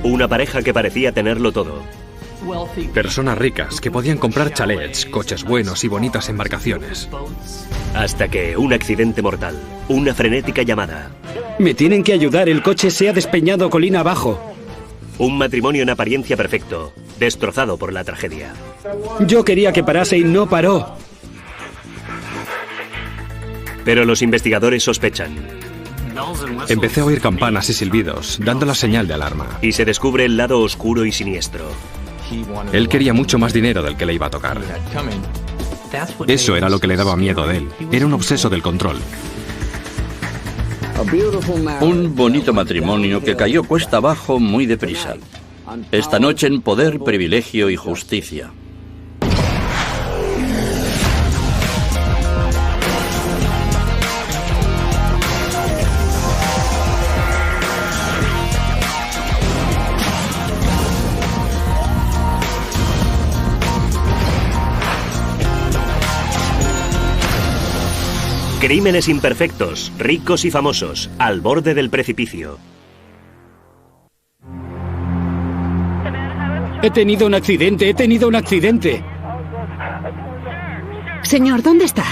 Una pareja que parecía tenerlo todo. Personas ricas que podían comprar chalets, coches buenos y bonitas embarcaciones. Hasta que un accidente mortal, una frenética llamada. Me tienen que ayudar, el coche se ha despeñado colina abajo. Un matrimonio en apariencia perfecto, destrozado por la tragedia. Yo quería que parase y no paró. Pero los investigadores sospechan. Empecé a oír campanas y silbidos, dando la señal de alarma. Y se descubre el lado oscuro y siniestro. Él quería mucho más dinero del que le iba a tocar. Eso era lo que le daba miedo de él. Era un obseso del control. Un bonito matrimonio que cayó cuesta abajo muy deprisa. Esta noche en Poder, Privilegio y Justicia. Crímenes imperfectos, ricos y famosos, al borde del precipicio. He tenido un accidente. Señor, ¿dónde está?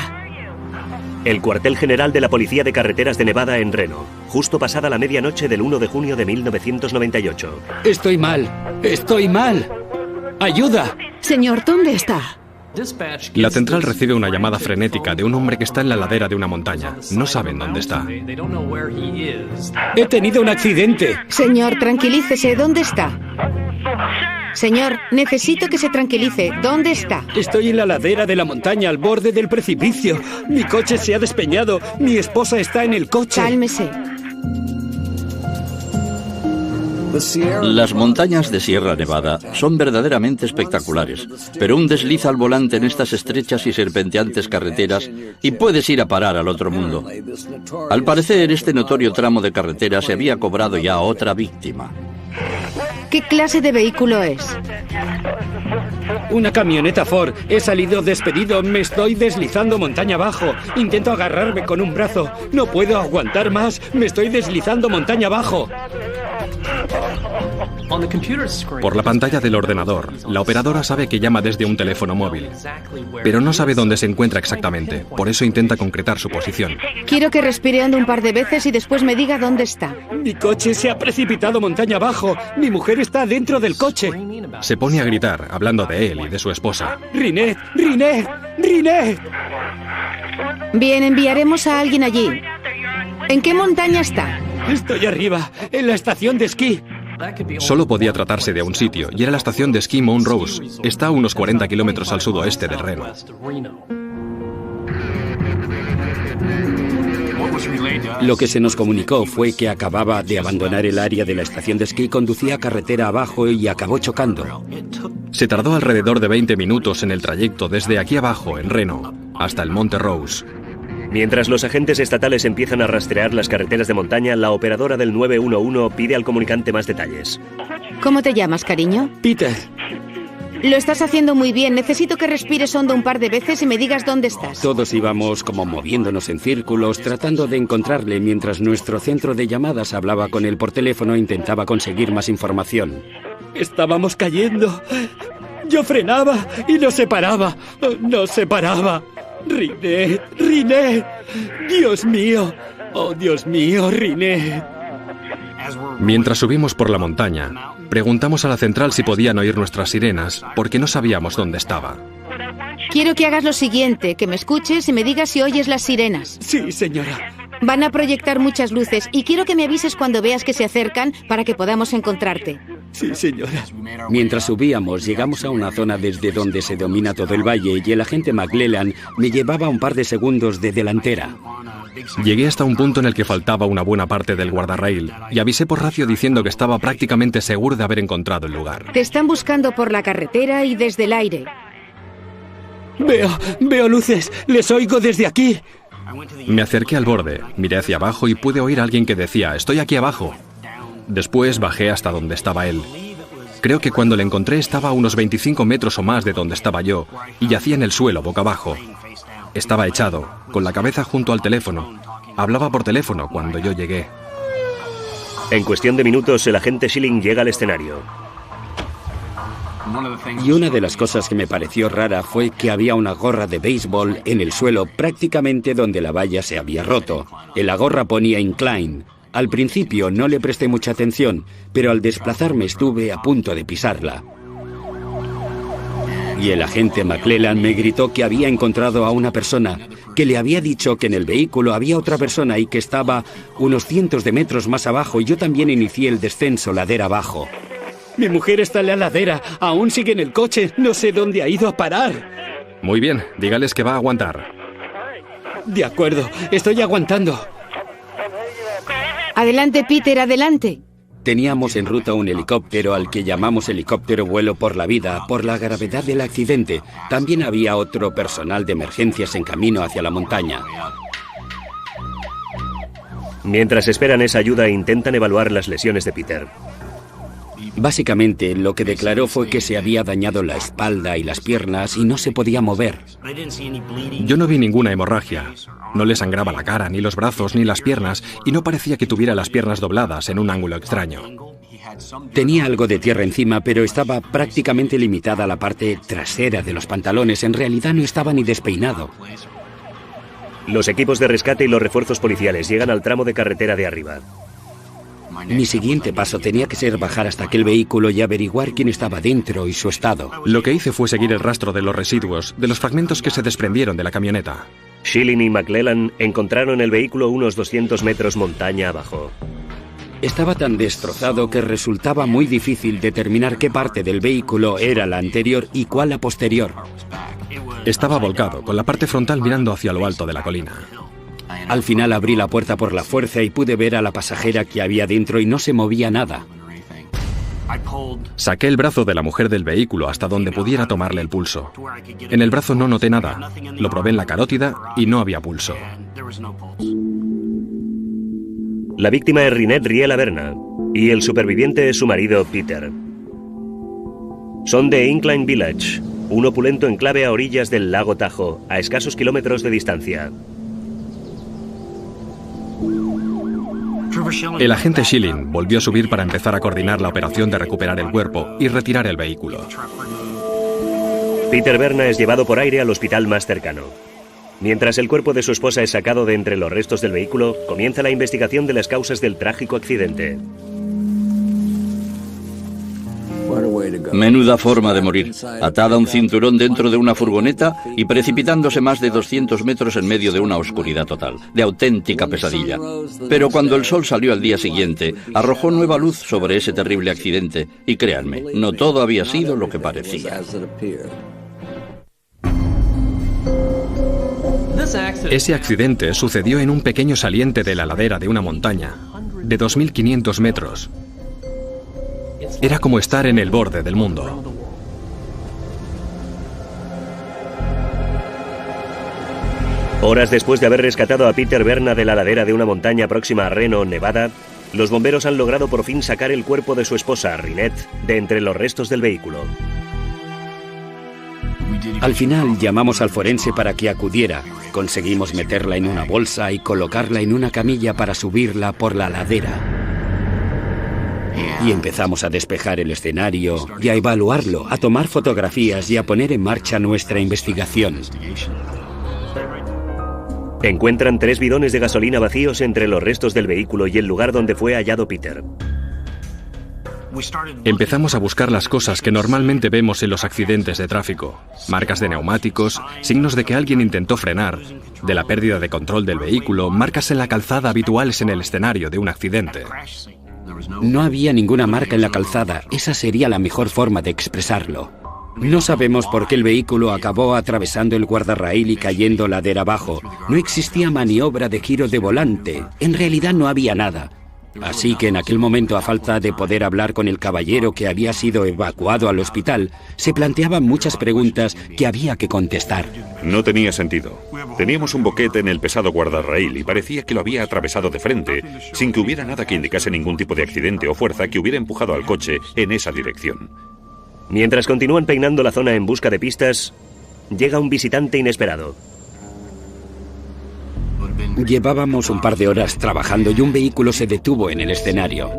El cuartel general de la Policía de Carreteras de Nevada en Reno, justo pasada la medianoche del 1 de junio de 1998. Estoy mal. ¡Ayuda! Señor, ¿dónde está? La central recibe una llamada frenética de un hombre que está en la ladera de una montaña. No saben dónde está. He tenido un accidente. Señor, tranquilícese. ¿Dónde está? Señor, necesito que se tranquilice. ¿Dónde está? Estoy en la ladera de la montaña, al borde del precipicio. Mi coche se ha despeñado. Mi esposa está en el coche. Cálmese. Las montañas de Sierra Nevada son verdaderamente espectaculares, pero un desliz al volante en estas estrechas y serpenteantes carreteras y puedes ir a parar al otro mundo. Al parecer, este notorio tramo de carretera se había cobrado ya otra víctima. ¿Qué clase de vehículo es? Una camioneta Ford. He salido despedido. Me estoy deslizando montaña abajo. Intento agarrarme con un brazo. No puedo aguantar más. Me estoy deslizando montaña abajo. Por la pantalla del ordenador, la operadora sabe que llama desde un teléfono móvil, pero no sabe dónde se encuentra exactamente. Por eso intenta concretar su posición. Quiero que respire hondo un par de veces y después me diga dónde está. Mi coche se ha precipitado montaña abajo. Mi mujer está dentro del coche. Se pone a gritar, hablando de él y de su esposa. ¡Rinette! Bien, enviaremos a alguien allí. ¿En qué montaña está? Estoy arriba, en la estación de esquí. Solo podía tratarse de un sitio, y era la estación de esquí Mount Rose. Está a unos 40 kilómetros al sudoeste de Reno. Lo que se nos comunicó fue que acababa de abandonar el área de la estación de esquí, conducía carretera abajo y acabó chocando. Se tardó alrededor de 20 minutos en el trayecto desde aquí abajo, en Reno, hasta el Monte Rose. Mientras los agentes estatales empiezan a rastrear las carreteras de montaña, la operadora del 911 pide al comunicante más detalles. ¿Cómo te llamas, cariño? Peter. Lo estás haciendo muy bien. Necesito que respires hondo un par de veces y me digas dónde estás. Todos íbamos como moviéndonos en círculos, tratando de encontrarle, mientras nuestro centro de llamadas hablaba con él por teléfono e intentaba conseguir más información. Estábamos cayendo. Yo frenaba y no se paraba. Rinette. Dios mío. Oh, Dios mío, Rinette. Mientras subimos por la montaña, preguntamos a la central si podían oír nuestras sirenas, porque no sabíamos dónde estaba. Quiero que hagas lo siguiente, que me escuches y me digas si oyes las sirenas. Sí, señora. Van a proyectar muchas luces y quiero que me avises cuando veas que se acercan para que podamos encontrarte. Sí, señora. Mientras subíamos, llegamos a una zona desde donde se domina todo el valle y el agente McClellan me llevaba un par de segundos de delantera. Llegué hasta un punto en el que faltaba una buena parte del guardarraíl y avisé por radio diciendo que estaba prácticamente seguro de haber encontrado el lugar. Te están buscando por la carretera y desde el aire. Veo luces. Les oigo desde aquí. Me acerqué al borde, miré hacia abajo y pude oír a alguien que decía: «Estoy aquí abajo». Después bajé hasta donde estaba él. Creo que cuando le encontré estaba a unos 25 metros o más de donde estaba yo y yacía en el suelo boca abajo. Estaba echado, con la cabeza junto al teléfono. Hablaba por teléfono cuando yo llegué. En cuestión de minutos, el agente Schilling llega al escenario. Y una de las cosas que me pareció rara fue que había una gorra de béisbol en el suelo prácticamente donde la valla se había roto. En la gorra ponía Incline. Al principio no le presté mucha atención, pero al desplazarme estuve a punto de pisarla. Y el agente McClellan me gritó que había encontrado a una persona, que le había dicho que en el vehículo había otra persona y que estaba unos cientos de metros más abajo, y yo también inicié el descenso ladera abajo. Mi mujer está en la ladera, aún sigue en el coche, no sé dónde ha ido a parar. Muy bien, dígales que va a aguantar. De acuerdo, estoy aguantando. Adelante, Peter, adelante. Teníamos en ruta un helicóptero al que llamamos helicóptero vuelo por la vida, por la gravedad del accidente. También había otro personal de emergencias en camino hacia la montaña. Mientras esperan esa ayuda, intentan evaluar las lesiones de Peter. Básicamente, lo que declaró fue que se había dañado la espalda y las piernas y no se podía mover. Yo no vi ninguna hemorragia. No le sangraba la cara, ni los brazos, ni las piernas, y no parecía que tuviera las piernas dobladas en un ángulo extraño. Tenía algo de tierra encima, pero estaba prácticamente limitada a la parte trasera de los pantalones. En realidad no estaba ni despeinado. Los equipos de rescate y los refuerzos policiales llegan al tramo de carretera de arriba. Mi siguiente paso tenía que ser bajar hasta aquel vehículo y averiguar quién estaba dentro y su estado. Lo que hice fue seguir el rastro de los residuos, de los fragmentos que se desprendieron de la camioneta. Schilling y McClellan encontraron el vehículo unos 200 metros montaña abajo. Estaba tan destrozado que resultaba muy difícil determinar qué parte del vehículo era la anterior y cuál la posterior. Estaba volcado, con la parte frontal mirando hacia lo alto de la colina. Al final abrí la puerta por la fuerza y pude ver a la pasajera que había dentro y no se movía nada. Saqué el brazo de la mujer del vehículo hasta donde pudiera tomarle el pulso. En el brazo no noté nada. Lo probé en la carótida y no había pulso. La víctima es Rinette Riela Berna y el superviviente es su marido Peter. Son de Incline Village, un opulento enclave a orillas del lago Tahoe, a escasos kilómetros de distancia. El agente Schilling volvió a subir para empezar a coordinar la operación de recuperar el cuerpo y retirar el vehículo. Peter Berna es llevado por aire al hospital más cercano. Mientras el cuerpo de su esposa es sacado de entre los restos del vehículo, comienza la investigación de las causas del trágico accidente. Menuda forma de morir, atada a un cinturón dentro de una furgoneta y precipitándose más de 200 metros en medio de una oscuridad total, de auténtica pesadilla. Pero cuando el sol salió al día siguiente, arrojó nueva luz sobre ese terrible accidente y créanme, no todo había sido lo que parecía. Ese accidente sucedió en un pequeño saliente de la ladera de una montaña, de 2.500 metros. Era como estar en el borde del mundo. Horas después de haber rescatado a Peter Berna de la ladera de una montaña próxima a Reno, Nevada, los bomberos han logrado por fin sacar el cuerpo de su esposa, Rinette, de entre los restos del vehículo. Al final llamamos al forense para que acudiera. Conseguimos meterla en una bolsa y colocarla en una camilla para subirla por la ladera. Y empezamos a despejar el escenario y a evaluarlo, a tomar fotografías y a poner en marcha nuestra investigación. Encuentran 3 bidones de gasolina vacíos entre los restos del vehículo y el lugar donde fue hallado Peter. Empezamos a buscar las cosas que normalmente vemos en los accidentes de tráfico. Marcas de neumáticos, signos de que alguien intentó frenar, de la pérdida de control del vehículo, marcas en la calzada habituales en el escenario de un accidente. No había ninguna marca en la calzada, esa sería la mejor forma de expresarlo. No sabemos por qué el vehículo acabó atravesando el guardarraíl y cayendo ladera abajo. No existía maniobra de giro de volante, en realidad no había nada. Así que en aquel momento, a falta de poder hablar con el caballero que había sido evacuado al hospital, se planteaban muchas preguntas que había que contestar. No tenía sentido. Teníamos un boquete en el pesado guardarraíl y parecía que lo había atravesado de frente, sin que hubiera nada que indicase ningún tipo de accidente o fuerza que hubiera empujado al coche en esa dirección. Mientras continúan peinando la zona en busca de pistas, llega un visitante inesperado. Llevábamos un par de horas trabajando y un vehículo se detuvo en el escenario.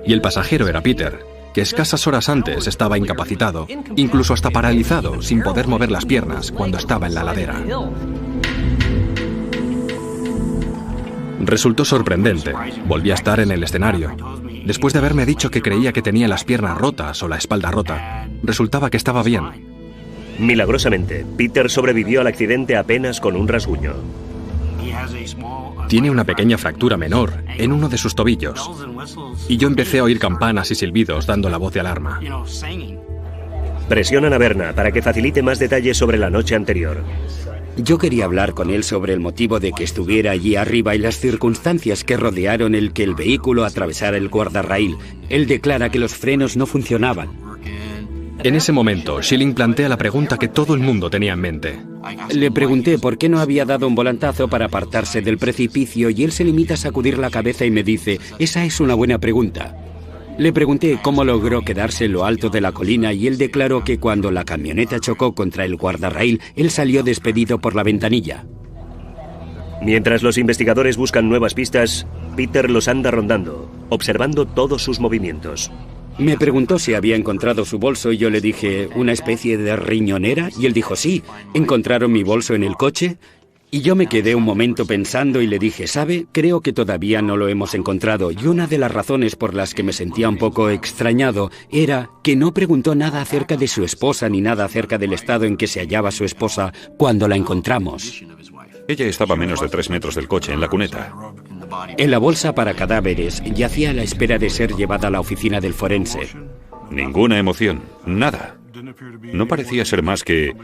Y el pasajero era Peter, que escasas horas antes estaba incapacitado, incluso hasta paralizado, sin poder mover las piernas cuando estaba en la ladera. Resultó sorprendente. Volví a estar en el escenario. Después de haberme dicho que creía que tenía las piernas rotas o la espalda rota, resultaba que estaba bien. Milagrosamente, Peter sobrevivió al accidente apenas con un rasguño. Tiene una pequeña fractura menor en uno de sus tobillos. Y yo empecé a oír campanas y silbidos dando la voz de alarma. Presionan a Berna para que facilite más detalles sobre la noche anterior. Yo quería hablar con él sobre el motivo de que estuviera allí arriba y las circunstancias que rodearon el que el vehículo atravesara el guardarraíl. Él declara que los frenos no funcionaban. En ese momento, Schilling plantea la pregunta que todo el mundo tenía en mente. Le pregunté por qué no había dado un volantazo para apartarse del precipicio y él se limita a sacudir la cabeza y me dice, esa es una buena pregunta. Le pregunté cómo logró quedarse en lo alto de la colina y él declaró que cuando la camioneta chocó contra el guardarraíl, él salió despedido por la ventanilla. Mientras los investigadores buscan nuevas pistas, Peter los anda rondando, observando todos sus movimientos. Me preguntó si había encontrado su bolso y yo le dije, ¿una especie de riñonera? Y él dijo, sí, ¿encontraron mi bolso en el coche? Y yo me quedé un momento pensando y le dije, ¿sabe? Creo que todavía no lo hemos encontrado. Y una de las razones por las que me sentía un poco extrañado era que no preguntó nada acerca de su esposa ni nada acerca del estado en que se hallaba su esposa cuando la encontramos. Ella estaba a menos de 3 metros del coche, en la cuneta. En la bolsa para cadáveres yacía a la espera de ser llevada a la oficina del forense. Ninguna emoción, nada. No parecía ser más que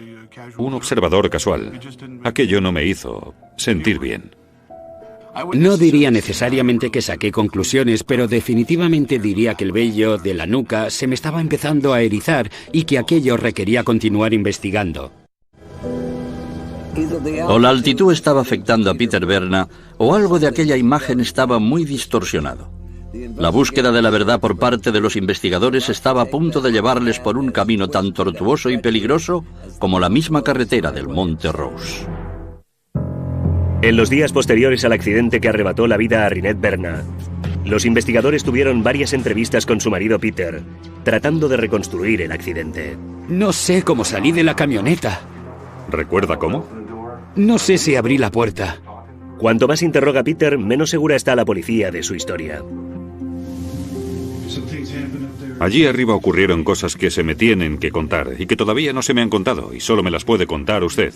un observador casual. Aquello no me hizo sentir bien. No diría necesariamente que saqué conclusiones, pero definitivamente diría que el vello de la nuca se me estaba empezando a erizar y que aquello requería continuar investigando. O la altitud estaba afectando a Peter Berna, o algo de aquella imagen estaba muy distorsionado. La búsqueda de la verdad por parte de los investigadores estaba a punto de llevarles por un camino tan tortuoso y peligroso como la misma carretera del Monte Rose. En los días posteriores al accidente que arrebató la vida a Rinette Berna, los investigadores tuvieron varias entrevistas con su marido Peter, tratando de reconstruir el accidente. No sé cómo salí de la camioneta. ¿Recuerda cómo? No sé si abrí la puerta. Cuanto más interroga a Peter, menos segura está la policía de su historia. Allí arriba ocurrieron cosas que se me tienen que contar y que todavía no se me han contado y solo me las puede contar usted.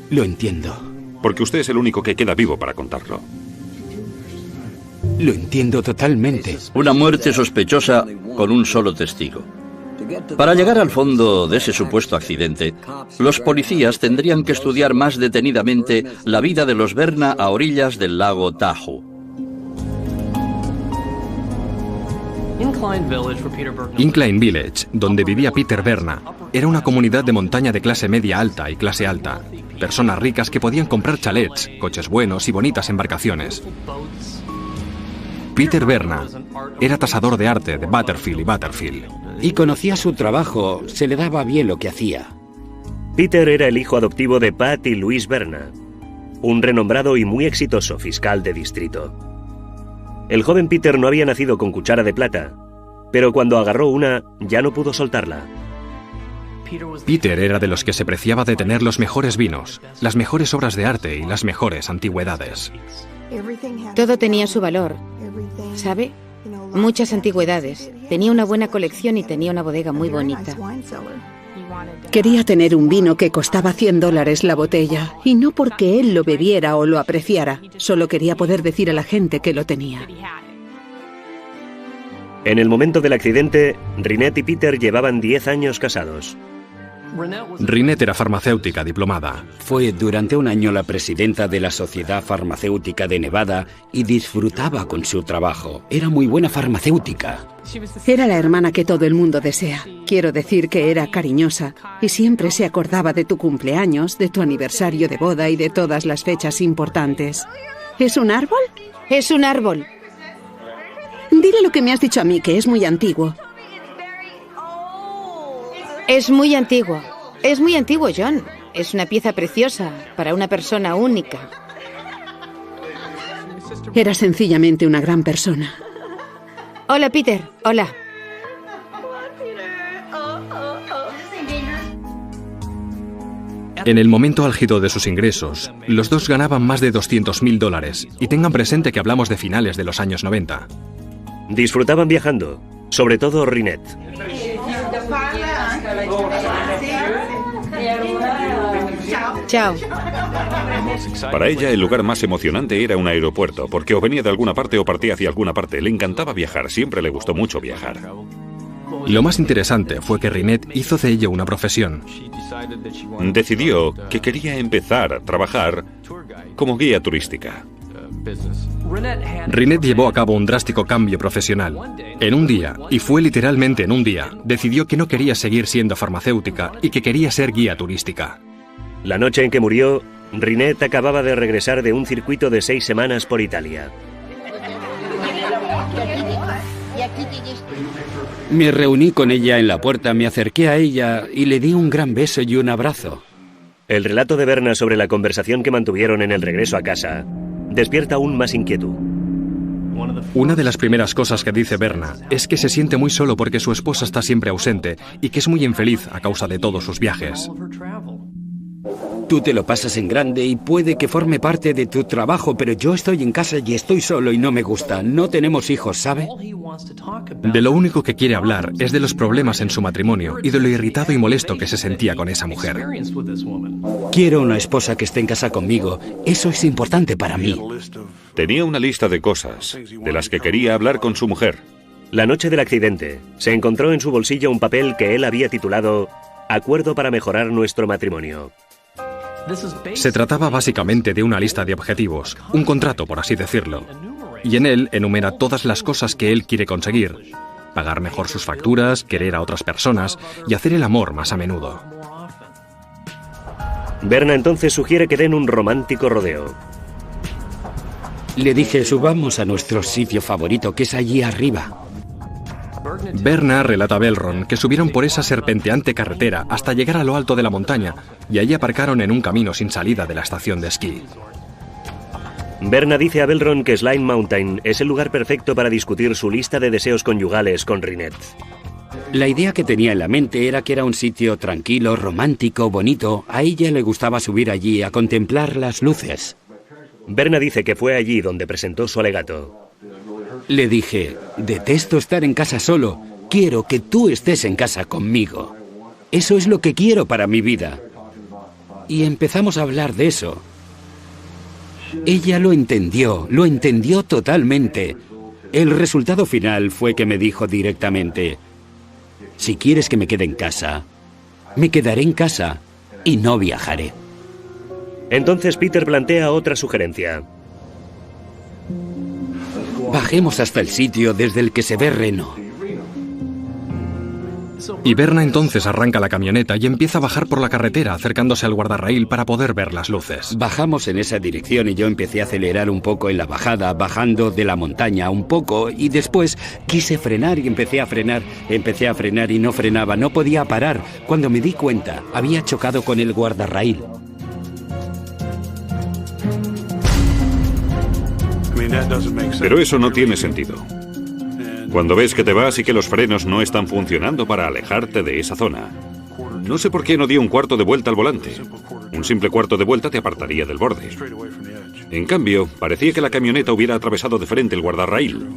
Lo entiendo. Porque usted es el único que queda vivo para contarlo. Lo entiendo totalmente. Una muerte sospechosa con un solo testigo. Para llegar al fondo de ese supuesto accidente, los policías tendrían que estudiar más detenidamente la vida de los Berna a orillas del lago Tahoe. Incline Village, donde vivía Peter Berna, era una comunidad de montaña de clase media alta y clase alta. Personas ricas que podían comprar chalets, coches buenos y bonitas embarcaciones. Peter Berna era tasador de arte de Butterfield y Butterfield. Y conocía su trabajo, se le daba bien lo que hacía. Peter era el hijo adoptivo de Pat y Louise Berna, un renombrado y muy exitoso fiscal de distrito. El joven Peter no había nacido con cuchara de plata, pero cuando agarró una, ya no pudo soltarla. Peter era de los que se preciaba de tener los mejores vinos, las mejores obras de arte y las mejores antigüedades. Todo tenía su valor, ¿sabe? Muchas antigüedades. Tenía una buena colección y tenía una bodega muy bonita. Quería tener un vino que costaba $100 la botella, y no porque él lo bebiera o lo apreciara, solo quería poder decir a la gente que lo tenía. En el momento del accidente, Rinette y Peter llevaban 10 años casados. Rinette era farmacéutica diplomada. Fue durante un año la presidenta de la Sociedad Farmacéutica de Nevada y disfrutaba con su trabajo. Era muy buena farmacéutica. Era la hermana que todo el mundo desea. Quiero decir que era cariñosa y siempre se acordaba de tu cumpleaños, de tu aniversario de boda y de todas las fechas importantes. ¿Es un árbol? Es un árbol. Dile lo que me has dicho a mí, que es muy antiguo. Es muy antiguo. Es muy antiguo, John. Es una pieza preciosa para una persona única. Era sencillamente una gran persona. Hola, Peter. Hola. En el momento álgido de sus ingresos, los dos ganaban más de $200.000, y tengan presente que hablamos de finales de los años 90. Disfrutaban viajando, sobre todo Rinette. Chao. Para ella, el lugar más emocionante era un aeropuerto, porque o venía de alguna parte o partía hacia alguna parte. Le encantaba viajar, siempre le gustó mucho viajar. Lo más interesante fue que Rinette hizo de ello una profesión. Decidió que quería empezar a trabajar como guía turística. Rinette llevó a cabo un drástico cambio profesional. En un día, y fue literalmente en un día, decidió que no quería seguir siendo farmacéutica y que quería ser guía turística. La noche en que murió, Rinette acababa de regresar de un circuito de 6 semanas por Italia. Me reuní con ella en la puerta, me acerqué a ella y le di un gran beso y un abrazo. El relato de Berna sobre la conversación que mantuvieron en el regreso a casa despierta aún más inquietud. Una de las primeras cosas que dice Berna es que se siente muy solo porque su esposa está siempre ausente y que es muy infeliz a causa de todos sus viajes. Tú te lo pasas en grande y puede que forme parte de tu trabajo, pero yo estoy en casa y estoy solo y no me gusta. No tenemos hijos, ¿sabe? De lo único que quiere hablar es de los problemas en su matrimonio y de lo irritado y molesto que se sentía con esa mujer. Quiero una esposa que esté en casa conmigo. Eso es importante para mí. Tenía una lista de cosas de las que quería hablar con su mujer. La noche del accidente, se encontró en su bolsillo un papel que él había titulado Acuerdo para mejorar nuestro matrimonio. Se trataba básicamente de una lista de objetivos, un contrato, por así decirlo. Y en él enumera todas las cosas que él quiere conseguir: pagar mejor sus facturas, querer a otras personas y hacer el amor más a menudo. Berna entonces sugiere que den un romántico rodeo. Le dije, subamos a nuestro sitio favorito, que es allí arriba. Berna relata a Belron que subieron por esa serpenteante carretera hasta llegar a lo alto de la montaña y allí aparcaron en un camino sin salida de la estación de esquí. Berna dice a Belron que Slime Mountain es el lugar perfecto para discutir su lista de deseos conyugales con Rinette. La idea que tenía en la mente era que era un sitio tranquilo, romántico, bonito. A ella le gustaba subir allí a contemplar las luces. Berna dice que fue allí donde presentó su alegato. Le dije, detesto estar en casa solo. Quiero que tú estés en casa conmigo. Eso es lo que quiero para mi vida. Y empezamos a hablar de eso. Ella lo entendió totalmente. El resultado final fue que me dijo directamente, si quieres que me quede en casa, me quedaré en casa y no viajaré. Entonces Peter plantea otra sugerencia. Bajemos hasta el sitio desde el que se ve Reno. Y Berna entonces arranca la camioneta y empieza a bajar por la carretera acercándose al guardarraíl para poder ver las luces. Bajamos en esa dirección y yo empecé a acelerar un poco en la bajada, bajando de la montaña un poco, y después quise frenar y empecé a frenar y no frenaba, no podía parar. Cuando me di cuenta, había chocado con el guardarraíl. Pero eso no tiene sentido. Cuando ves que te vas y que los frenos no están funcionando para alejarte de esa zona. No sé por qué no dio un cuarto de vuelta al volante. Un simple cuarto de vuelta te apartaría del borde. En cambio, parecía que la camioneta hubiera atravesado de frente el guardarraíl.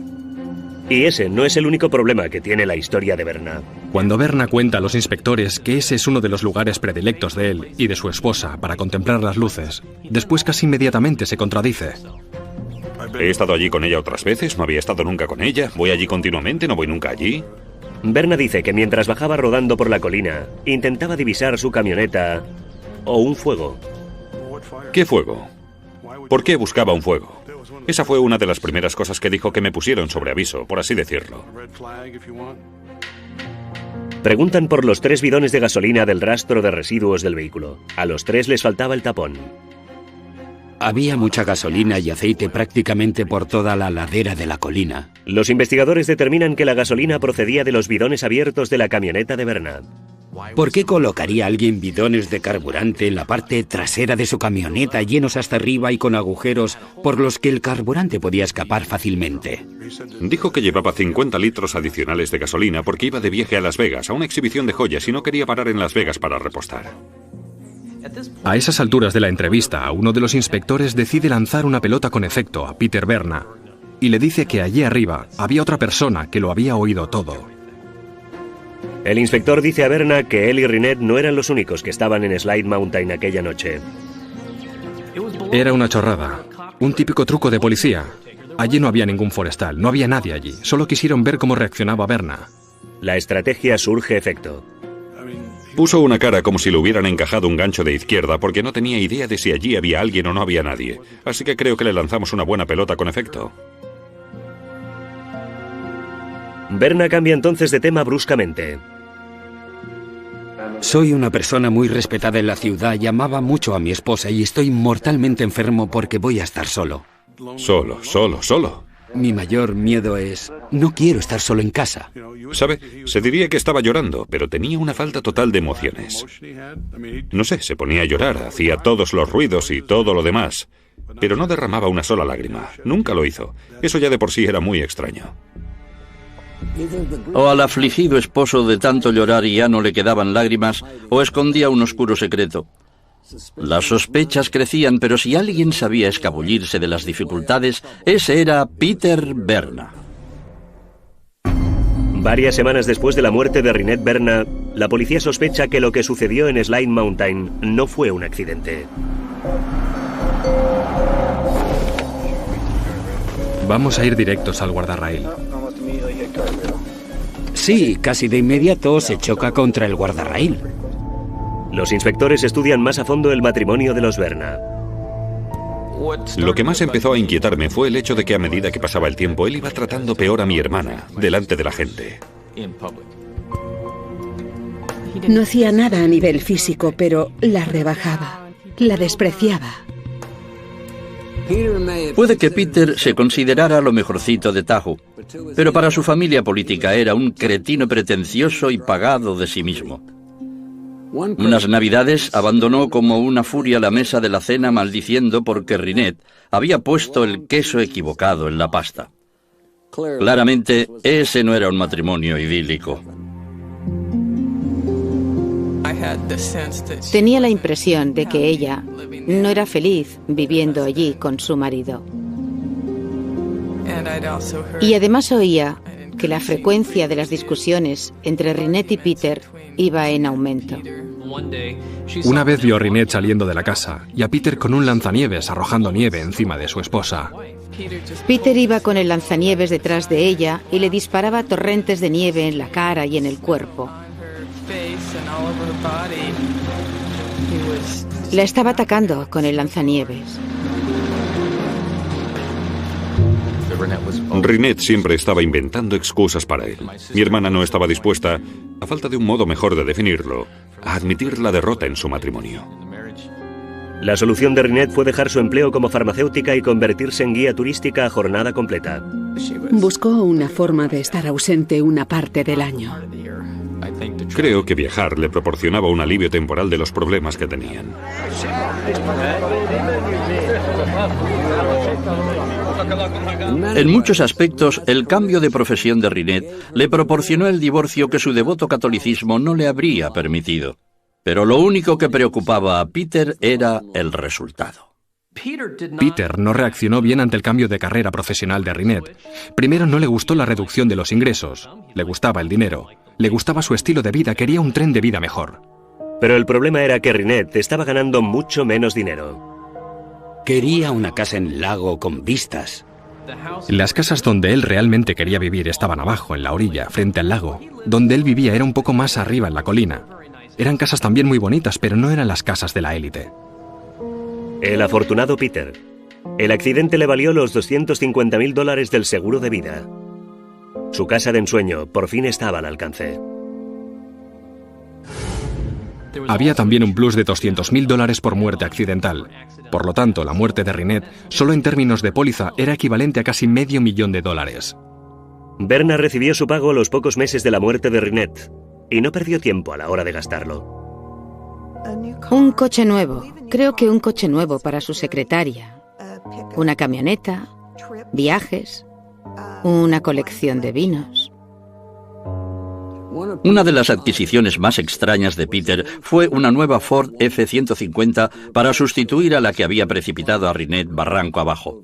Y ese no es el único problema que tiene la historia de Berna. Cuando Berna cuenta a los inspectores que ese es uno de los lugares predilectos de él y de su esposa para contemplar las luces, después casi inmediatamente se contradice. He estado allí con ella otras veces, no había estado nunca con ella. Voy allí continuamente, no voy nunca allí. Berna dice que mientras bajaba rodando por la colina, intentaba divisar su camioneta o un fuego. ¿Qué fuego? ¿Por qué buscaba un fuego? Esa fue una de las primeras cosas que dijo que me pusieron sobre aviso, por así decirlo. Preguntan por los 3 bidones de gasolina del rastro de residuos del vehículo. A los 3 les faltaba el tapón. Había mucha gasolina y aceite prácticamente por toda la ladera de la colina. Los investigadores determinan que la gasolina procedía de los bidones abiertos de la camioneta de Berna. ¿Por qué colocaría alguien bidones de carburante en la parte trasera de su camioneta llenos hasta arriba y con agujeros por los que el carburante podía escapar fácilmente? Dijo que llevaba 50 litros adicionales de gasolina porque iba de viaje a Las Vegas, a una exhibición de joyas, y no quería parar en Las Vegas para repostar. A esas alturas de la entrevista, uno de los inspectores decide lanzar una pelota con efecto a Peter Berna y le dice que allí arriba había otra persona que lo había oído todo. El inspector dice a Berna que él y Rynette no eran los únicos que estaban en Slide Mountain aquella noche. Era una chorrada, un típico truco de policía. Allí no había ningún forestal, no había nadie allí. Solo quisieron ver cómo reaccionaba Berna. La estrategia surge efecto. Puso una cara como si le hubieran encajado un gancho de izquierda porque no tenía idea de si allí había alguien o no había nadie. Así que creo que le lanzamos una buena pelota con efecto. Berna cambia entonces de tema bruscamente. Soy una persona muy respetada en la ciudad y amaba mucho a mi esposa y estoy mortalmente enfermo porque voy a estar solo. Solo. Mi mayor miedo es... no quiero estar solo en casa. ¿Sabe? Se diría que estaba llorando, pero tenía una falta total de emociones. No sé, se ponía a llorar, hacía todos los ruidos y todo lo demás, pero no derramaba una sola lágrima. Nunca lo hizo. Eso ya de por sí era muy extraño. O al afligido esposo de tanto llorar y ya no le quedaban lágrimas, o escondía un oscuro secreto. Las sospechas crecían, pero si alguien sabía escabullirse de las dificultades, ese era Peter Berna. Varias semanas después de la muerte de Rynette Berna, la policía sospecha que lo que sucedió en Slide Mountain no fue un accidente. Vamos a ir directos al guardarraíl. Sí, casi de inmediato se choca contra el guardarraíl. Los inspectores estudian más a fondo el matrimonio de los Berna. Lo que más empezó a inquietarme fue el hecho de que a medida que pasaba el tiempo, él iba tratando peor a mi hermana, delante de la gente. No hacía nada a nivel físico, pero la rebajaba, la despreciaba. Puede que Peter se considerara lo mejorcito de Tahoe, pero para su familia política era un cretino pretencioso y pagado de sí mismo. Unas navidades abandonó como una furia la mesa de la cena maldiciendo porque Rynette había puesto el queso equivocado en la pasta. Claramente, ese no era un matrimonio idílico. Tenía la impresión de que ella no era feliz viviendo allí con su marido. Y además oía que la frecuencia de las discusiones entre Rynette y Peter iba en aumento. Una vez vio a Rynette saliendo de la casa y a Peter con un lanzanieves arrojando nieve encima de su esposa. Peter iba con el lanzanieves detrás de ella y le disparaba torrentes de nieve en la cara y en el cuerpo. La estaba atacando con el lanzanieves. Rynette siempre estaba inventando excusas para él. Mi hermana no estaba dispuesta, a falta de un modo mejor de definirlo, a admitir la derrota en su matrimonio. La solución de Rynette fue dejar su empleo como farmacéutica y convertirse en guía turística a jornada completa. Buscó una forma de estar ausente una parte del año. Creo que viajar le proporcionaba un alivio temporal de los problemas que tenían. En muchos aspectos, el cambio de profesión de Rynette le proporcionó el divorcio que su devoto catolicismo no le habría permitido. Pero lo único que preocupaba a Peter era el resultado. Peter no reaccionó bien ante el cambio de carrera profesional de Rynette. Primero, no le gustó la reducción de los ingresos. Le gustaba el dinero. Le gustaba su estilo de vida, quería un tren de vida mejor. Pero el problema era que Rynette estaba ganando mucho menos dinero. Quería una casa en el lago con vistas. Las casas donde él realmente quería vivir estaban abajo, en la orilla, frente al lago. Donde él vivía era un poco más arriba, en la colina. Eran casas también muy bonitas, pero no eran las casas de la élite. El afortunado Peter. El accidente le valió los $250.000 del seguro de vida. Su casa de ensueño por fin estaba al alcance. Había también un plus de $200.000 por muerte accidental. Por lo tanto, la muerte de Rynette, solo en términos de póliza, era equivalente a casi $500.000. Berna recibió su pago a los pocos meses de la muerte de Rynette y no perdió tiempo a la hora de gastarlo. Un coche nuevo. Creo que un coche nuevo para su secretaria. Una camioneta, viajes, una colección de vinos. Una de las adquisiciones más extrañas de Peter fue una nueva Ford F-150 para sustituir a la que había precipitado a Rinette barranco abajo.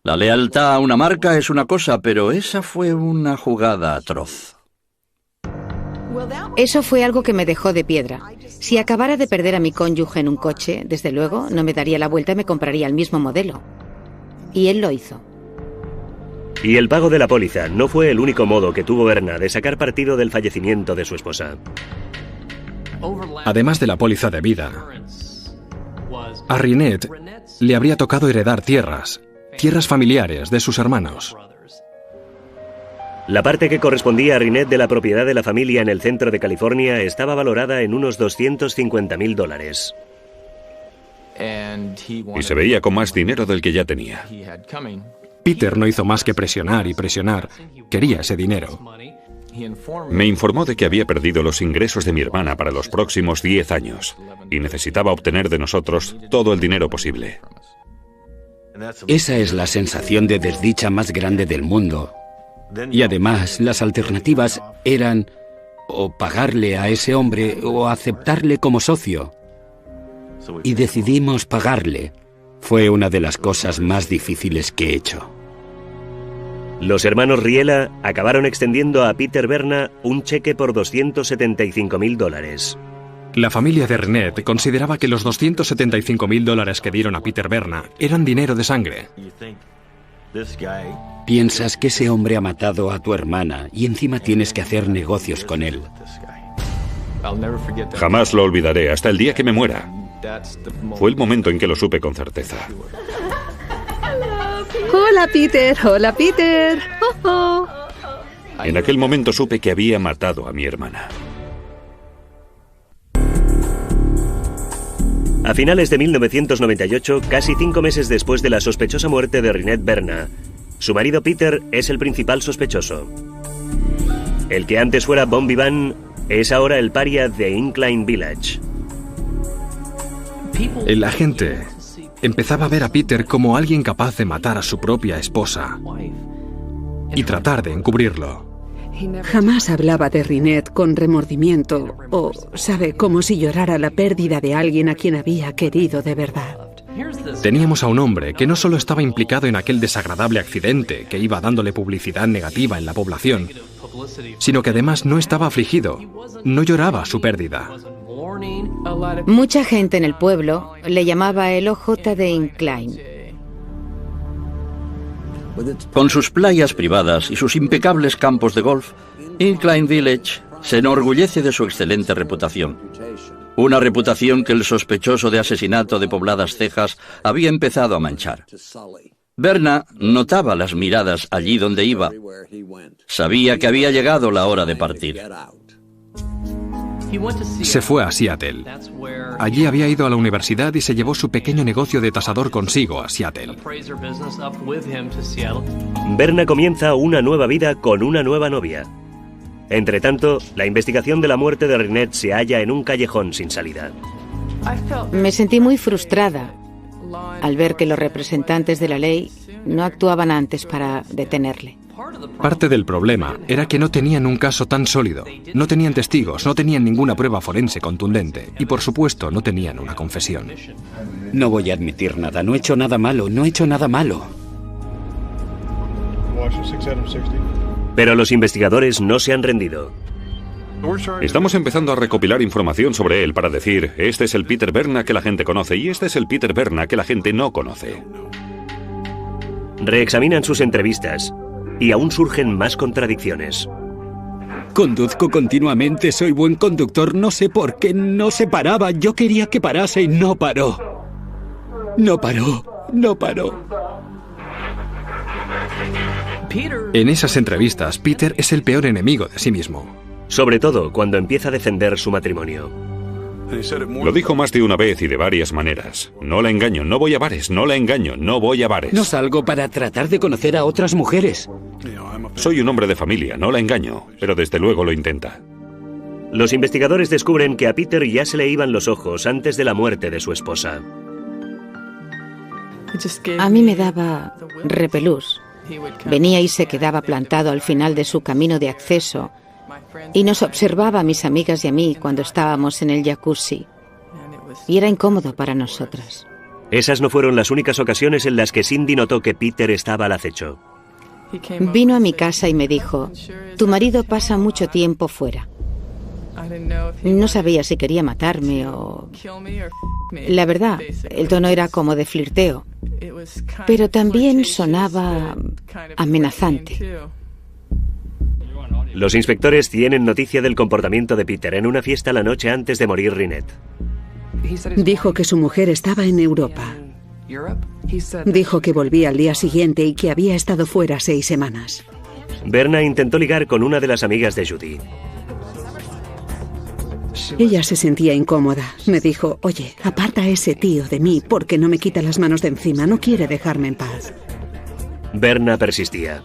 La lealtad a una marca es una cosa, pero esa fue una jugada atroz. Eso fue algo que me dejó de piedra. Si acabara de perder a mi cónyuge en un coche, desde luego no me daría la vuelta y me compraría el mismo modelo. Y él lo hizo. Y el pago de la póliza no fue el único modo que tuvo Berna de sacar partido del fallecimiento de su esposa. Además de la póliza de vida, a Rinette le habría tocado heredar tierras familiares de sus hermanos. La parte que correspondía a Rinette de la propiedad de la familia en el centro de California estaba valorada en unos $250,000. Y se veía con más dinero del que ya tenía. Peter no hizo más que presionar y presionar. Quería ese dinero. Me informó de que había perdido los ingresos de mi hermana para los próximos 10 años y necesitaba obtener de nosotros todo el dinero posible. Esa es la sensación de desdicha más grande del mundo. Y además, las alternativas eran o pagarle a ese hombre o aceptarle como socio. Y decidimos pagarle. Fue una de las cosas más difíciles que he hecho. Los hermanos Riela acabaron extendiendo a Peter Berna un cheque por $275,000. La familia de Rinette consideraba que los $275,000 que dieron a Peter Berna eran dinero de sangre. Piensas que ese hombre ha matado a tu hermana y encima tienes que hacer negocios con él. Jamás lo olvidaré hasta el día que me muera. Fue el momento en que lo supe con certeza. Hola, Peter. Hola, Peter. Oh, oh. En aquel momento supe que había matado a mi hermana. A finales de 1998, casi 5 meses después de la sospechosa muerte de Rinette Berna, su marido Peter es el principal sospechoso. El que antes fuera bon vivant es ahora el paria de Incline Village. La gente empezaba a ver a Peter como alguien capaz de matar a su propia esposa y tratar de encubrirlo. Jamás hablaba de Rinette con remordimiento o, sabe, como si llorara la pérdida de alguien a quien había querido de verdad. Teníamos a un hombre que no solo estaba implicado en aquel desagradable accidente que iba dándole publicidad negativa en la población, sino que además no estaba afligido, no lloraba su pérdida. Mucha gente en el pueblo le llamaba el OJ de Incline. Con sus playas privadas y sus impecables campos de golf, Incline Village se enorgullece de su excelente reputación. Una reputación que el sospechoso de asesinato de pobladas cejas había empezado a manchar. Berna notaba las miradas allí donde iba. Sabía que había llegado la hora de partir. Se fue a Seattle. Allí había ido a la universidad y se llevó su pequeño negocio de tasador consigo a Seattle. Berna comienza una nueva vida con una nueva novia. Entretanto, la investigación de la muerte de Rinette se halla en un callejón sin salida. Me sentí muy frustrada al ver que los representantes de la ley no actuaban antes para detenerle. Parte del problema era que no tenían un caso tan sólido, no tenían testigos, no tenían ninguna prueba forense contundente y, por supuesto, no tenían una confesión. No voy a admitir nada, no he hecho nada malo, no he hecho nada malo. Pero los investigadores no se han rendido. Estamos empezando a recopilar información sobre él para decir, este es el Peter Berna que la gente conoce y este es el Peter Berna que la gente no conoce. Reexaminan sus entrevistas y aún surgen más contradicciones. Conduzco continuamente, soy buen conductor, no sé por qué no se paraba. Yo quería que parase y no paró. No paró, no paró. En esas entrevistas, Peter es el peor enemigo de sí mismo. Sobre todo cuando empieza a defender su matrimonio. Lo dijo más de una vez y de varias maneras. No la engaño, no voy a bares, no la engaño, no voy a bares. No salgo para tratar de conocer a otras mujeres. Soy un hombre de familia, no la engaño, pero desde luego lo intenta. Los investigadores descubren que a Peter ya se le iban los ojos antes de la muerte de su esposa. A mí me daba repelús. Venía y se quedaba plantado al final de su camino de acceso y nos observaba a mis amigas y a mí cuando estábamos en el jacuzzi. Y era incómodo para nosotras. Esas no fueron las únicas ocasiones en las que Cindy notó que Peter estaba al acecho. Vino a mi casa y me dijo: tu marido pasa mucho tiempo fuera. No sabía si quería matarme o... La verdad, el tono era como de flirteo, pero también sonaba amenazante. Los inspectores tienen noticia del comportamiento de Peter en una fiesta la noche antes de morir Rinette. Dijo que su mujer estaba en Europa. Dijo que volvía al día siguiente y que había estado fuera 6 semanas. Berna intentó ligar con una de las amigas de Judy. Ella se sentía incómoda. Me dijo: oye, aparta a ese tío de mí porque no me quita las manos de encima, no quiere dejarme en paz. Berna persistía.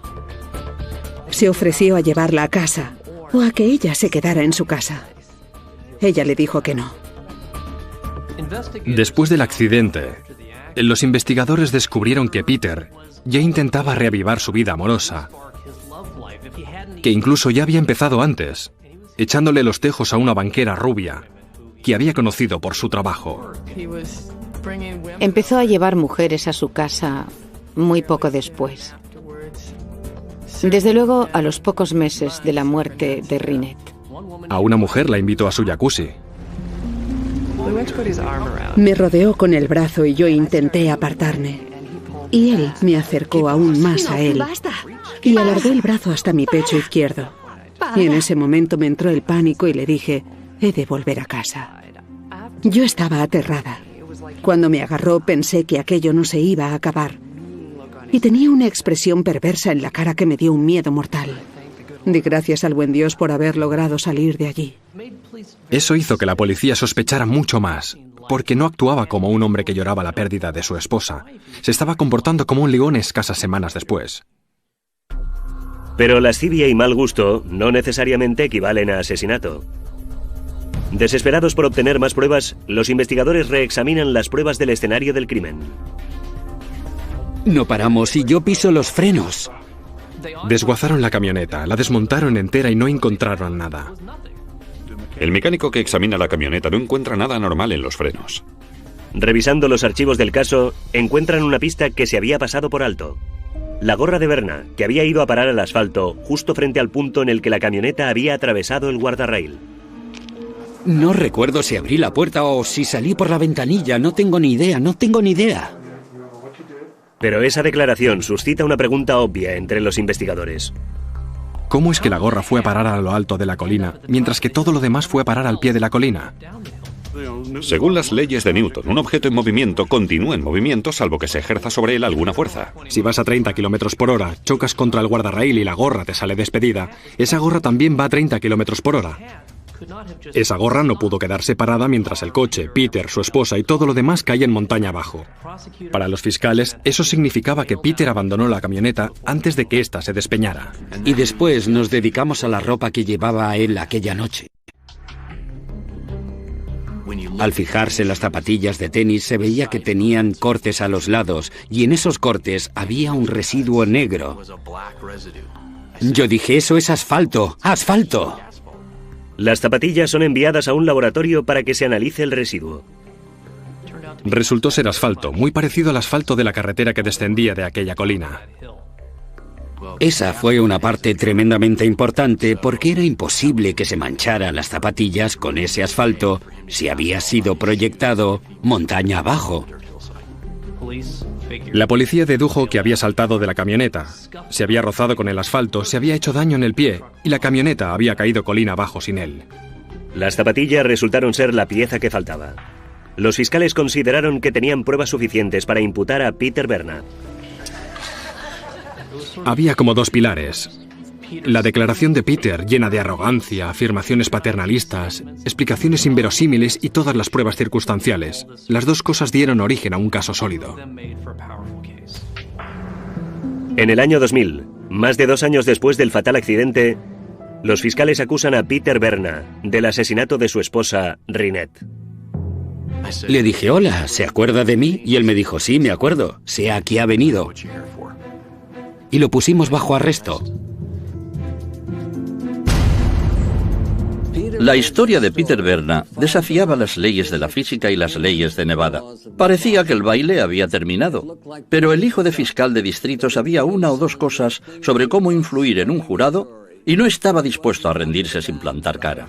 Se ofreció a llevarla a casa o a que ella se quedara en su casa. Ella le dijo que no. Después del accidente, los investigadores descubrieron que Peter ya intentaba reavivar su vida amorosa, que incluso ya había empezado antes, echándole los tejos a una banquera rubia que había conocido por su trabajo. Empezó a llevar mujeres a su casa muy poco después. Desde luego, a los pocos meses de la muerte de Rinette. A una mujer la invitó a su jacuzzi. Me rodeó con el brazo y yo intenté apartarme. Y él me acercó aún más a él y alargó el brazo hasta mi pecho izquierdo. Y en ese momento me entró el pánico y le dije: he de volver a casa. Yo estaba aterrada. Cuando me agarró pensé que aquello no se iba a acabar. Y tenía una expresión perversa en la cara que me dio un miedo mortal. Di gracias al buen Dios por haber logrado salir de allí. Eso hizo que la policía sospechara mucho más, porque no actuaba como un hombre que lloraba la pérdida de su esposa. Se estaba comportando como un ligón escasas semanas después. Pero lascivia y mal gusto no necesariamente equivalen a asesinato. Desesperados por obtener más pruebas, los investigadores reexaminan las pruebas del escenario del crimen. No paramos y yo piso los frenos. Desguazaron la camioneta, la desmontaron entera y no encontraron nada. El mecánico que examina la camioneta no encuentra nada anormal en los frenos. Revisando los archivos del caso, encuentran una pista que se había pasado por alto. La gorra de Berna, que había ido a parar al asfalto justo frente al punto en el que la camioneta había atravesado el guardarraíl. No recuerdo si abrí la puerta o si salí por la ventanilla. No tengo ni idea. Pero esa declaración suscita una pregunta obvia entre los investigadores. ¿Cómo es que la gorra fue a parar a lo alto de la colina, mientras que todo lo demás fue a parar al pie de la colina? Según las leyes de Newton, un objeto en movimiento continúa en movimiento salvo que se ejerza sobre él alguna fuerza. Si vas a 30 km por hora, chocas contra el guardarraíl y la gorra te sale despedida, esa gorra también va a 30 km por hora. Esa gorra no pudo quedarse parada mientras el coche, Peter, su esposa y todo lo demás caían montaña abajo. Para los fiscales, eso significaba que Peter abandonó la camioneta antes de que ésta se despeñara. Y después nos dedicamos a la ropa que llevaba a él aquella noche. Al fijarse en las zapatillas de tenis se veía que tenían cortes a los lados y en esos cortes había un residuo negro. Yo dije: eso es asfalto, ¡asfalto! Las zapatillas son enviadas a un laboratorio para que se analice el residuo. Resultó ser asfalto, muy parecido al asfalto de la carretera que descendía de aquella colina. Esa fue una parte tremendamente importante porque era imposible que se mancharan las zapatillas con ese asfalto si había sido proyectado montaña abajo. La policía dedujo que había saltado de la camioneta, se había rozado con el asfalto, se había hecho daño en el pie y la camioneta había caído colina abajo sin él. Las zapatillas resultaron ser la pieza que faltaba. Los fiscales consideraron que tenían pruebas suficientes para imputar a Peter Berna. Había como 2 pilares. La declaración de Peter, llena de arrogancia, afirmaciones paternalistas, explicaciones inverosímiles y todas las pruebas circunstanciales. Las 2 cosas dieron origen a un caso sólido. En el año 2000, más de 2 años después del fatal accidente, Los fiscales acusan a Peter Berna del asesinato de su esposa, Rinette. Le dije, hola, ¿se acuerda de mí? Y él me dijo, sí, me acuerdo, sé a qué ha venido. Y lo pusimos bajo arresto. La historia de Peter Berna desafiaba las leyes de la física y las leyes de Nevada. Parecía que el baile había terminado, pero el hijo de fiscal de distrito sabía una o dos cosas sobre cómo influir en un jurado y no estaba dispuesto a rendirse sin plantar cara.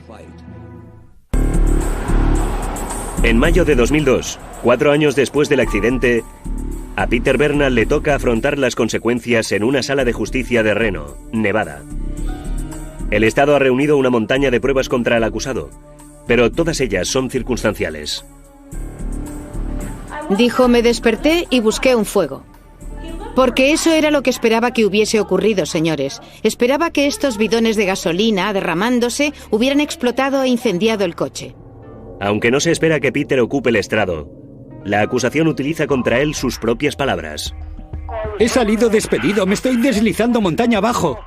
En mayo de 2002, 4 años después del accidente, a Peter Berna le toca afrontar las consecuencias en una sala de justicia de Reno, Nevada. El Estado ha reunido una montaña de pruebas contra el acusado, pero todas ellas son circunstanciales. Dijo, me desperté y busqué un fuego. Porque eso era lo que esperaba que hubiese ocurrido, señores. Esperaba que estos bidones de gasolina, derramándose, hubieran explotado e incendiado el coche. Aunque no se espera que Peter ocupe el estrado, la acusación utiliza contra él sus propias palabras. He salido despedido, me estoy deslizando montaña abajo.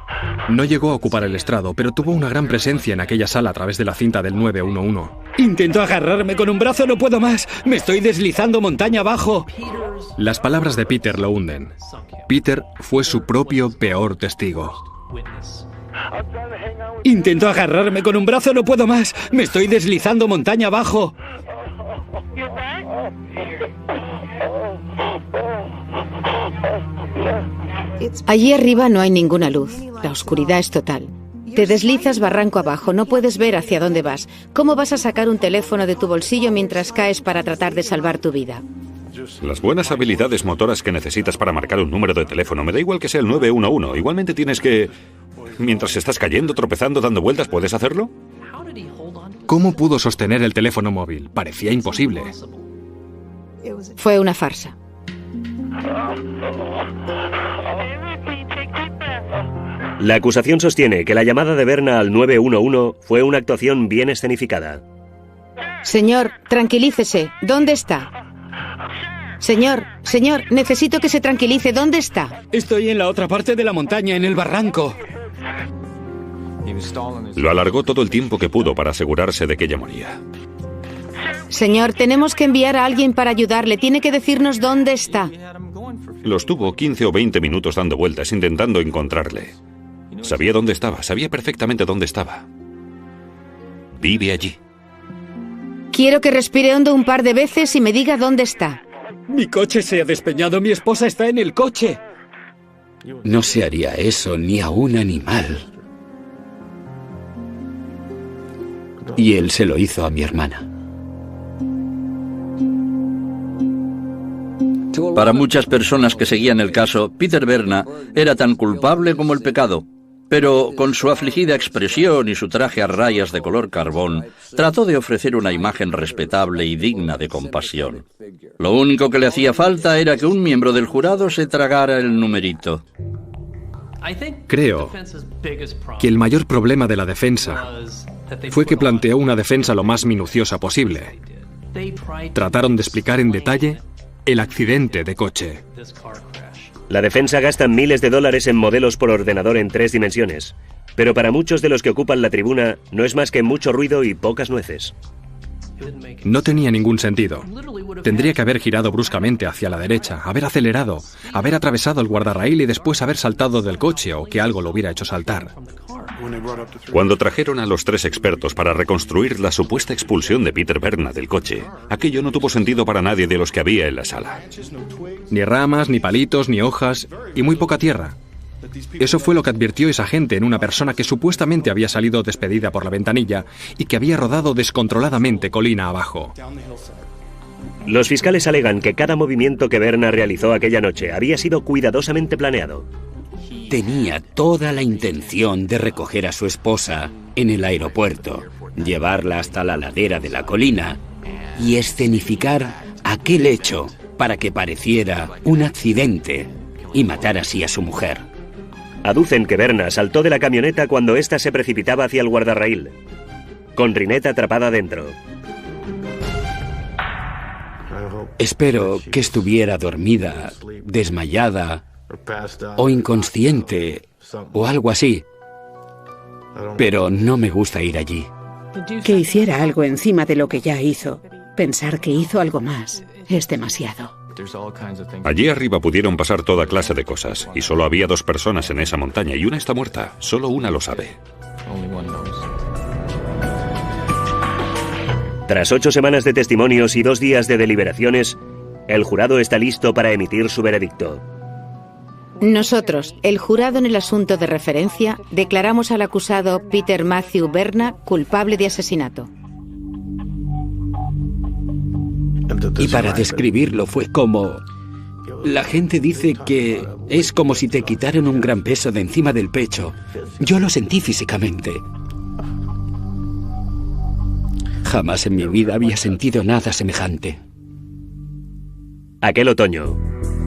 No llegó a ocupar el estrado, pero tuvo una gran presencia en aquella sala a través de la cinta del 911. Intento agarrarme con un brazo, no puedo más. Me estoy deslizando montaña abajo. Las palabras de Peter lo hunden. Peter fue su propio peor testigo. Intento agarrarme con un brazo, no puedo más. Me estoy deslizando montaña abajo. Allí arriba no hay ninguna luz. La oscuridad es total. Te deslizas barranco abajo, no puedes ver hacia dónde vas. ¿Cómo vas a sacar un teléfono de tu bolsillo mientras caes para tratar de salvar tu vida? Las buenas habilidades motoras que necesitas para marcar un número de teléfono, me da igual que sea el 911. Igualmente tienes que... Mientras estás cayendo, tropezando, dando vueltas, ¿puedes hacerlo? ¿Cómo pudo sostener el teléfono móvil? Parecía imposible. Fue una farsa. La acusación sostiene que la llamada de Berna al 911 fue una actuación bien escenificada. Señor, tranquilícese. ¿Dónde está? Señor, necesito que se tranquilice. ¿Dónde está? Estoy en la otra parte de la montaña, en el barranco. Lo alargó todo el tiempo que pudo para asegurarse de que ella moría. Señor, tenemos que enviar a alguien para ayudarle. Tiene que decirnos dónde está. Los tuvo 15 o 20 minutos dando vueltas, intentando encontrarle. Sabía dónde estaba, sabía perfectamente dónde estaba. Vive allí. Quiero que respire hondo un par de veces y me diga dónde está. Mi coche se ha despeñado, mi esposa está en el coche. No se haría eso ni a un animal. Y él se lo hizo a mi hermana. Para muchas personas que seguían el caso, Peter Berna era tan culpable como el pecado. Pero con su afligida expresión y su traje a rayas de color carbón, trató de ofrecer una imagen respetable y digna de compasión. Lo único que le hacía falta era que un miembro del jurado se tragara el numerito. Creo que el mayor problema de la defensa fue que planteó una defensa lo más minuciosa posible. Trataron de explicar en detalle el accidente de coche. La defensa gasta miles de dólares en modelos por ordenador en 3 dimensiones, pero para muchos de los que ocupan la tribuna no es más que mucho ruido y pocas nueces. No tenía ningún sentido. Tendría que haber girado bruscamente hacia la derecha, haber acelerado, haber atravesado el guardarraíl y después haber saltado del coche o que algo lo hubiera hecho saltar. Cuando trajeron a los 3 expertos para reconstruir la supuesta expulsión de Peter Berna del coche, aquello no tuvo sentido para nadie de los que había en la sala. Ni ramas, ni palitos, ni hojas, y muy poca tierra. Eso fue lo que advirtió esa gente en una persona que supuestamente había salido despedida por la ventanilla y que había rodado descontroladamente colina abajo. Los fiscales alegan que cada movimiento que Berna realizó aquella noche había sido cuidadosamente planeado. Tenía toda la intención de recoger a su esposa en el aeropuerto, llevarla hasta la ladera de la colina y escenificar aquel hecho para que pareciera un accidente y matar así a su mujer. Aducen que Berna saltó de la camioneta cuando ésta se precipitaba hacia el guardarraíl, con Rinette atrapada dentro. Espero que estuviera dormida, desmayada o inconsciente o algo así. pero no me gusta ir allí. Que hiciera algo encima de lo que ya hizo. Pensar que hizo algo más es demasiado. Allí arriba pudieron pasar toda clase de cosas, y solo había 2 personas en esa montaña, y una está muerta. Solo una lo sabe. Tras 8 semanas de testimonios y 2 días de deliberaciones, el jurado está listo para emitir su veredicto. Nosotros, el jurado en el asunto de referencia, declaramos al acusado Peter Matthew Berna culpable de asesinato. Y para describirlo fue como... La gente dice que es como si te quitaran un gran peso de encima del pecho. Yo lo sentí físicamente. Jamás en mi vida había sentido nada semejante. Aquel otoño,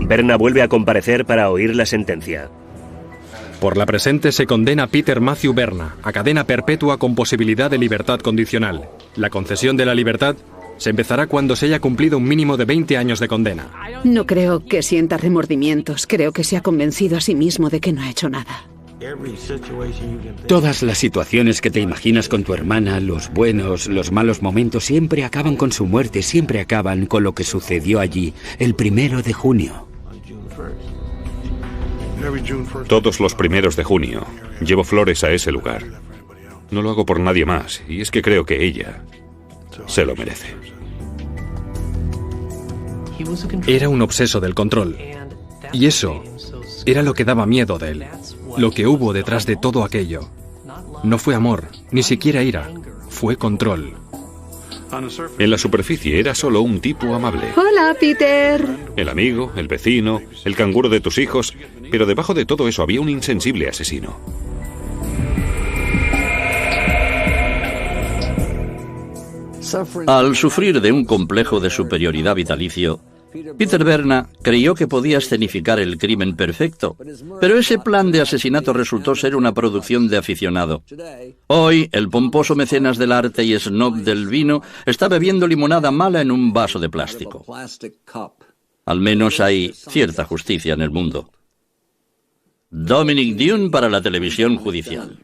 Berna vuelve a comparecer para oír la sentencia. Por la presente se condena a Peter Matthew Berna a cadena perpetua con posibilidad de libertad condicional. La concesión de la libertad se empezará cuando se haya cumplido un mínimo de 20 años de condena. No creo que sienta remordimientos. Creo que se ha convencido a sí mismo de que no ha hecho nada. Todas las situaciones que te imaginas con tu hermana, los buenos, los malos momentos, siempre acaban con su muerte, siempre acaban con lo que sucedió allí, el 1 de junio. Todos los 1 de junio llevo flores a ese lugar. No lo hago por nadie más, y es que creo que ella se lo merece. Era un obseso del control. Y eso era lo que daba miedo de él. Lo que hubo detrás de todo aquello. No fue amor, ni siquiera ira. Fue control. En la superficie era solo un tipo amable. Hola, Peter. El amigo, el vecino, el canguro de tus hijos. Pero debajo de todo eso había un insensible asesino. Al sufrir de un complejo de superioridad vitalicio, Peter Berna creyó que podía escenificar el crimen perfecto, pero ese plan de asesinato resultó ser una producción de aficionado. Hoy, el pomposo mecenas del arte y snob del vino está bebiendo limonada mala en un vaso de plástico. Al menos hay cierta justicia en el mundo. Dominic Dunne para la televisión judicial.